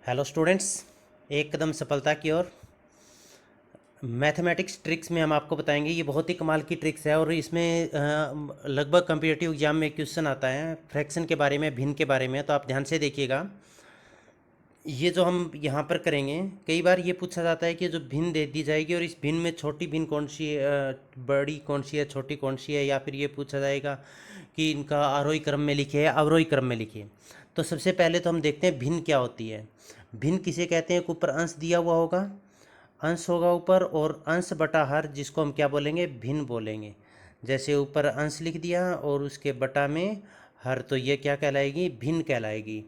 Hello students, एक कदम सफलता की ओर। मैथमेटिक्स ट्रिक्स में हम आपको बताएंगे। ये बहुत ही कमाल की ट्रिक्स है और इसमें लगभग कम्पिटिटिव एग्जाम में क्वेश्चन आता है फ्रैक्शन के बारे में, भिन्न के बारे में। तो आप ध्यान से देखिएगा। ये जो हम यहाँ पर करेंगे, कई बार ये पूछा जाता है कि जो भिन्न दे दी जाएगी और इस भिन्न में छोटी भिन्न कौन सी है, बड़ी कौन सी है, छोटी कौन सी है, या फिर ये पूछा जाएगा कि इनका आरोही क्रम में लिखे या अवरोही क्रम में लिखे। तो सबसे पहले तो हम देखते हैं भिन्न क्या होती है। भिन्न किसे कहते हैं? ऊपर अंश दिया हुआ होगा, अंश होगा ऊपर, और अंश बटा हर, जिसको हम क्या बोलेंगे? भिन्न बोलेंगे। जैसे ऊपर अंश लिख दिया और उसके बटा में हर, तो ये क्या कहलाएगी? भिन्न कहलाएगी।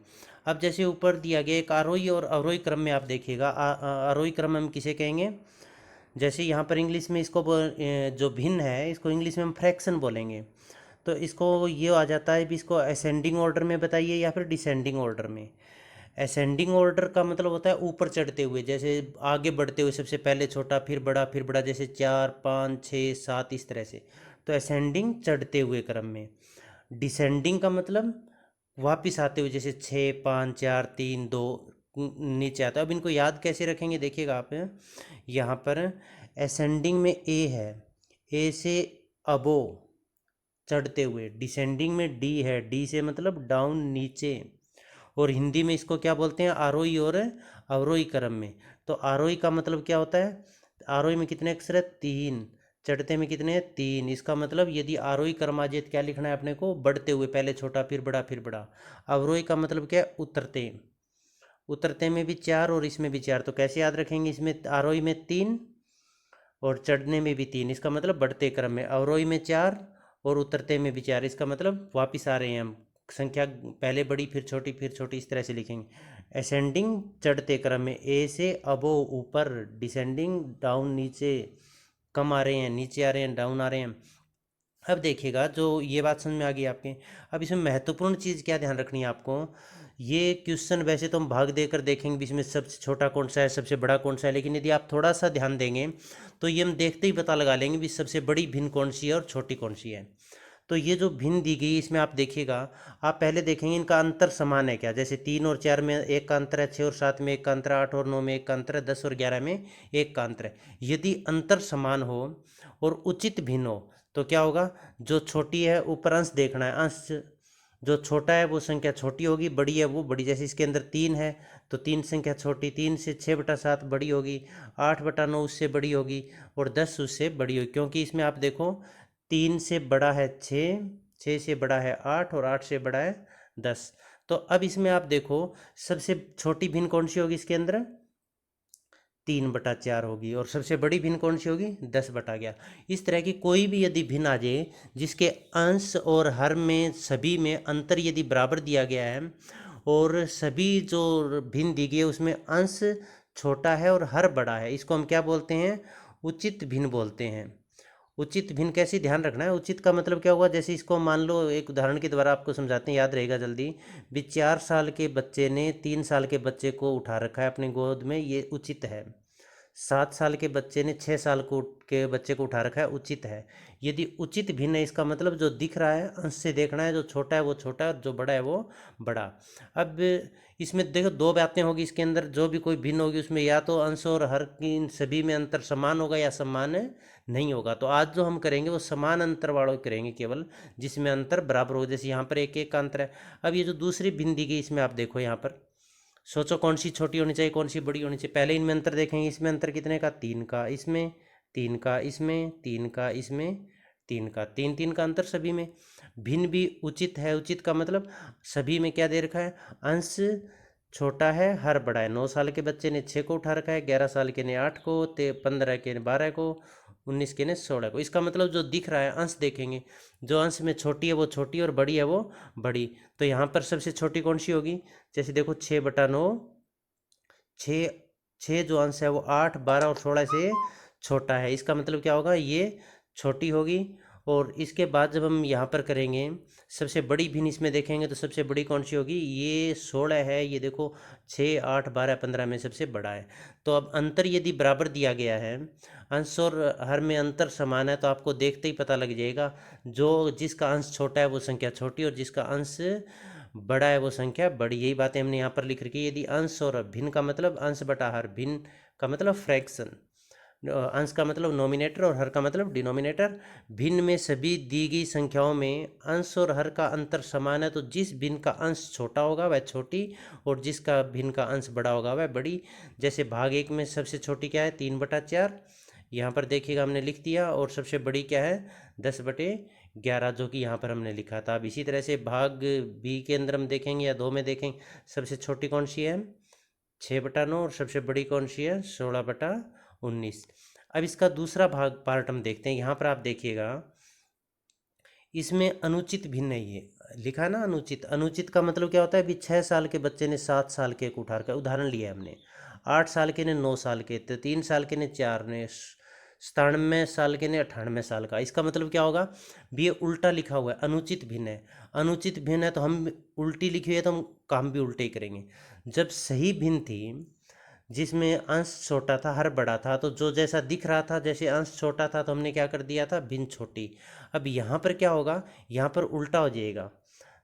अब जैसे ऊपर दिया गया एक आरोही और अवरोही क्रम में आप देखिएगा, आरोही क्रम हम किसे कहेंगे? जैसे यहाँ पर इंग्लिश में इसको जो भिन्न है इसको इंग्लिश में हम फ्रैक्शन बोलेंगे। तो इसको ये आ जाता है भी, इसको असेंडिंग ऑर्डर में बताइए या फिर डिसेंडिंग ऑर्डर में। असेंडिंग ऑर्डर का मतलब होता है ऊपर चढ़ते हुए, जैसे आगे बढ़ते हुए, सबसे पहले छोटा फिर बड़ा फिर बड़ा, जैसे 4 5 6 7 इस तरह से। तो असेंडिंग चढ़ते हुए क्रम में। डिसेंडिंग का मतलब वापिस आते हुए, जैसे 6 5 4 3 2 नीचे आता है। अब इनको याद कैसे रखेंगे देखिएगा आप। यहाँ पर असेंडिंग में ए है, ए से अबो चढ़ते हुए। डिसेंडिंग में डी है, डी से मतलब डाउन नीचे। और हिंदी में इसको क्या बोलते हैं? आरोही और अवरोही क्रम में। तो आरोही का मतलब क्या होता है? आरोही में कितने अक्षर है? 3। चढ़ते में कितने हैं? 3। इसका मतलब यदि आरोही क्रम आ जाए तो क्या लिखना है अपने को? बढ़ते हुए, पहले छोटा फिर बड़ा फिर बड़ा। अवरोही का मतलब क्या है? उतरते। उतरते में भी 4 और इसमें भी 4। तो कैसे याद रखेंगे? इसमें आरोही में 3 और चढ़ने में भी 3, इसका मतलब बढ़ते क्रम में। अवरोही में 4 और उतरते में भी 4, इसका मतलब वापिस आ रहे हैं हम। संख्या पहले बड़ी फिर छोटी, इस तरह से लिखेंगे। असेंडिंग चढ़ते क्रम में, ए से अबो ऊपर, डिसेंडिंग डाउन नीचे। कम आ रहे हैं, नीचे आ रहे हैं, डाउन आ रहे हैं। अब देखिएगा, जो ये बात समझ में आ गई आपके। अब इसमें महत्वपूर्ण चीज़ क्या ध्यान रखनी है आपको? ये क्वेश्चन वैसे तो हम भाग देकर देखेंगे भी इसमें सबसे छोटा कौन सा है, सबसे बड़ा कौन सा है, लेकिन यदि आप थोड़ा सा ध्यान देंगे तो ये हम देखते ही पता लगा लेंगे भी सबसे बड़ी भिन्न कौन सी है और छोटी कौन सी है। तो ये जो भिन्न दी गई इसमें आप देखिएगा, आप पहले देखेंगे इनका अंतर समान है क्या। जैसे 3 और 4 में 1 का अंतर है, 6 और 7 में 1 का अंतर है, 8 और 9 में 1 का अंतर है, 10 और 11 में 1 का अंतर है। यदि अंतर समान हो और उचित भिन्न हो तो क्या होगा? जो छोटी है ऊपर अंश देखना है, अंश जो छोटा है वो संख्या छोटी होगी, बड़ी है वो बड़ी। जैसे इसके अंदर 3 है तो 3 संख्या छोटी, 3 से 6/7 बड़ी होगी, 8/9 उससे बड़ी होगी, और 10 उससे बड़ी होगी। क्योंकि इसमें आप देखो 3 से बड़ा है 6, 6 से बड़ा है 8 और 8 से बड़ा है 10। तो अब इसमें आप देखो सबसे छोटी भिन्न कौन सी होगी इसके अंदर? 3/4 होगी। और सबसे बड़ी भिन्न कौन सी होगी? 10/11। इस तरह की कोई भी यदि भिन्न आ जाए जिसके अंश और हर में सभी में अंतर यदि बराबर दिया गया है, और सभी जो भिन्न दी गई है उसमें अंश छोटा है और हर बड़ा है, इसको हम क्या बोलते हैं? उचित भिन्न बोलते हैं। उचित भिन्न कैसे ध्यान रखना है? उचित का मतलब क्या हुआ? जैसे इसको मान लो, एक उदाहरण के द्वारा आपको समझाते हैं, याद रहेगा जल्दी भी। 4 साल के बच्चे ने 3 साल के बच्चे को उठा रखा है अपनी गोद में, ये उचित है। 7 साल के बच्चे ने 6 साल के बच्चे को उठा रखा है, उचित है। यदि उचित भिन्न है, इसका मतलब जो दिख रहा है अंश से देखना है, जो छोटा है वो छोटा है, जो बड़ा है वो बड़ा। अब इसमें देखो दो बातें होगी इसके अंदर, जो भी कोई भिन्न होगी उसमें या तो अंश और हर की इन सभी में अंतर समान होगा या समान नहीं होगा। तो आज जो हम करेंगे वो समान अंतर वालों करेंगे, केवल जिसमें अंतर बराबर हो। जैसे यहाँ पर 1 1 का अंतर है। अब ये जो दूसरी भिन्न दी गई इसमें आप देखो, यहाँ पर सोचो कौन सी छोटी होनी चाहिए, कौन सी बड़ी होनी चाहिए। पहले इनमें अंतर देखेंगे, इसमें अंतर कितने का? 3 का, इसमें 3 का, इसमें 3 का, इसमें 3 का। 3 3 का अंतर सभी में। भिन्न भी उचित है। उचित का मतलब सभी में क्या दे रखा है? अंश छोटा है, हर बड़ा है। 9 साल के बच्चे ने 6 को उठा रखा है, 11 साल के ने 8 को, 15 के ने 12 को, 19 के ने 16 को। इसका मतलब जो दिख रहा है अंश देखेंगे, जो अंश में छोटी है वो छोटी और बड़ी है वो बड़ी। तो यहाँ पर सबसे छोटी कौन सी होगी? जैसे देखो 6/9, 6, 6 जो अंश है वो 8 12 और 16 से छोटा है, इसका मतलब क्या होगा? ये छोटी होगी। और इसके बाद जब हम यहाँ पर करेंगे सबसे बड़ी भिन्न इसमें देखेंगे तो सबसे बड़ी कौन सी होगी? ये 16 है। ये देखो 6 8 12 15 में सबसे बड़ा है। तो अब अंतर यदि बराबर दिया गया है, अंश और हर में अंतर समान है, तो आपको देखते ही पता लग जाएगा जो जिसका अंश छोटा है वो संख्या छोटी, और जिसका अंश बड़ा है वो संख्या बड़ी, यही बातें हमने यहाँ पर लिख रखी है। यदि अंश और भिन्न का मतलब अंश बटा हर, भिन्न का मतलब फ्रैक्शन, अंश का मतलब नोमिनेटर और हर का मतलब डिनोमिनेटर। भिन्न में सभी दी गई संख्याओं में अंश और हर का अंतर समान है, तो जिस भिन्न का अंश छोटा होगा वह छोटी और जिसका भिन्न का अंश बड़ा होगा वह बड़ी। जैसे भाग एक में सबसे छोटी क्या है, 3/4, यहाँ पर देखिएगा हमने लिख दिया। और सबसे बड़ी क्या है, 10/11, जो कि यहाँ पर हमने लिखा था। अब इसी तरह से भाग बी के अंदर हम देखेंगे या 2 में देखेंगे, सबसे छोटी कौन सी है, 6/9, और सबसे बड़ी कौन सी है, 16/19। अब इसका दूसरा भाग पार्ट हम देखते हैं। यहाँ पर आप देखिएगा इसमें अनुचित भिन्न है, ये लिखा ना अनुचित। अनुचित का मतलब क्या होता है, अभी 6 साल के बच्चे ने 7 साल के कुठार का उदाहरण लिया है हमने, 8 साल के ने 9 साल के, तो 3 साल के ने 4 ने, 97 साल के ने 98 साल का। इसका मतलब क्या होगा, भी ये उल्टा लिखा हुआ है, अनुचित भिन्न है। अनुचित भिन्न है तो हम उल्टी लिखी हुई है तो हम काम भी उल्टे ही करेंगे। जब सही भिन्न थी जिसमें अंश छोटा था हर बड़ा था, तो जो जैसा दिख रहा था, जैसे अंश छोटा था तो हमने क्या कर दिया था, भिन्न छोटी। अब यहाँ पर क्या होगा, यहाँ पर उल्टा हो जाएगा।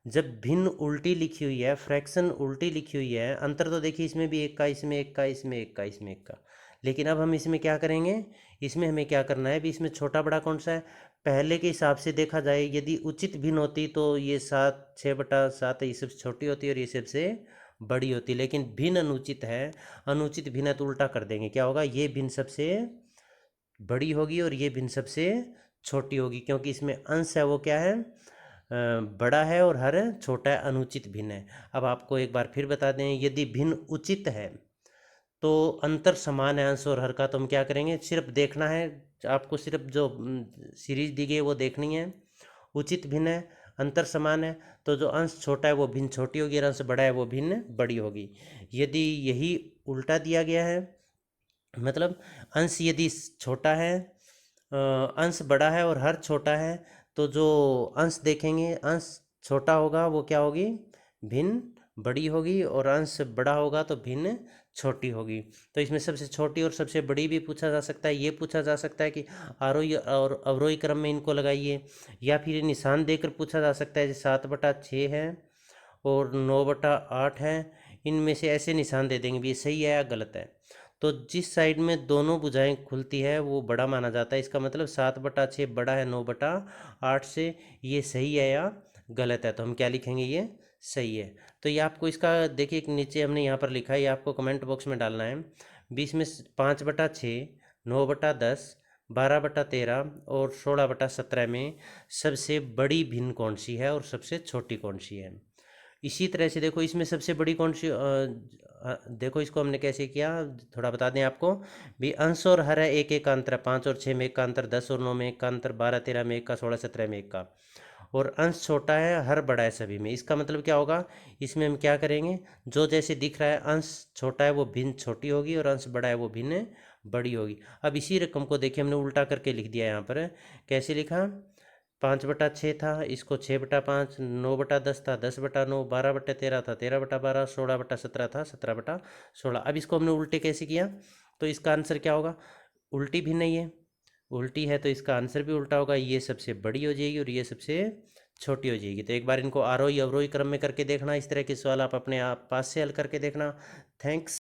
जब भिन्न उल्टी लिखी हुई है, फ्रैक्शन उल्टी लिखी हुई है, अंतर तो देखिए इसमें भी एक का, इसमें एक का, इसमें एक का, इसमें एक का। लेकिन अब हम इसमें क्या करेंगे, इसमें हमें क्या करना है, अभी इसमें छोटा बड़ा कौन सा है, पहले के हिसाब से देखा जाए यदि उचित भिन्न होती तो ये 6/7 ये सबसे छोटी होती और ये सबसे बड़ी होती। लेकिन भिन्न अनुचित है, अनुचित भिन्न है तो उल्टा कर देंगे, क्या होगा, ये भिन्न सबसे बड़ी होगी और ये भिन्न सबसे छोटी होगी, क्योंकि इसमें अंश है वो क्या है, बड़ा है, और हर छोटा है, अनुचित भिन्न है। अब आपको एक बार फिर बता दें, यदि भिन्न उचित है तो अंतर समान है अंश और हर का, तो हम क्या करेंगे, सिर्फ देखना है आपको, सिर्फ जो सीरीज दी गई है वो देखनी है। उचित भिन्न है, अंतर समान है, तो जो अंश छोटा है वो भिन्न छोटी होगी और अंश बड़ा है वो भिन्न बड़ी होगी। यदि यही उल्टा दिया गया है, मतलब अंश यदि छोटा है, अंश बड़ा है और हर छोटा है, तो जो अंश देखेंगे, अंश छोटा होगा वो क्या होगी, भिन्न बड़ी होगी, और अंश बड़ा होगा तो भिन्न छोटी होगी। तो इसमें सबसे छोटी और सबसे बड़ी भी पूछा जा सकता है। ये पूछा जा सकता है कि आरोही और अवरोही क्रम में इनको लगाइए, या फिर ये निशान देकर पूछा जा सकता है, जैसे 7/6 है और 9/8 है, इनमें से ऐसे निशान दे देंगे भी ये सही है या गलत है। तो जिस साइड में दोनों भुजाएं खुलती है वो बड़ा माना जाता है। इसका मतलब 7/6 बड़ा है 9/8 से, ये सही है या गलत है, तो हम क्या लिखेंगे, ये सही है। तो ये आपको इसका देखिए, एक नीचे हमने यहाँ पर लिखा है, ये आपको कमेंट बॉक्स में डालना है। 5/6, 9/10, 12/13 और 16/17 में सबसे बड़ी भिन्न कौन सी है और सबसे छोटी कौन सी है। इसी तरह से देखो इसमें सबसे बड़ी कौन सी, देखो इसको हमने कैसे किया, थोड़ा बता दें आपको भी। अंश और हर है, एक एक का अंतर है, 5 और 6 में एक का अंतर, 10 और 9 में एक का अंतर, 12-13 में एक का, 16-17 में एक का। और अंश छोटा है, हर बड़ा है सभी में। इसका मतलब क्या होगा, इसमें हम क्या करेंगे, जो जैसे दिख रहा है, अंश छोटा है वो भिन्न छोटी होगी और अंश बड़ा है वो भिन्न बड़ी होगी। अब इसी रकम को देखिए हमने उल्टा करके लिख दिया यहाँ पर। कैसे लिखा, 5/6 था, इसको 6/5, 9/10 था, 10/9, 12/13 था, 13/12, 16/17 था, 17/16। अब इसको हमने उल्टे कैसे किया, तो इसका आंसर क्या होगा, उल्टी भी नहीं है, उल्टी है तो इसका आंसर भी उल्टा होगा। ये सबसे बड़ी हो जाएगी और ये सबसे छोटी हो जाएगी। तो एक बार इनको आरोही अवरोही क्रम में करके देखना, इस तरह के सवाल आप अपने आप पास से हल करके देखना। थैंक्स।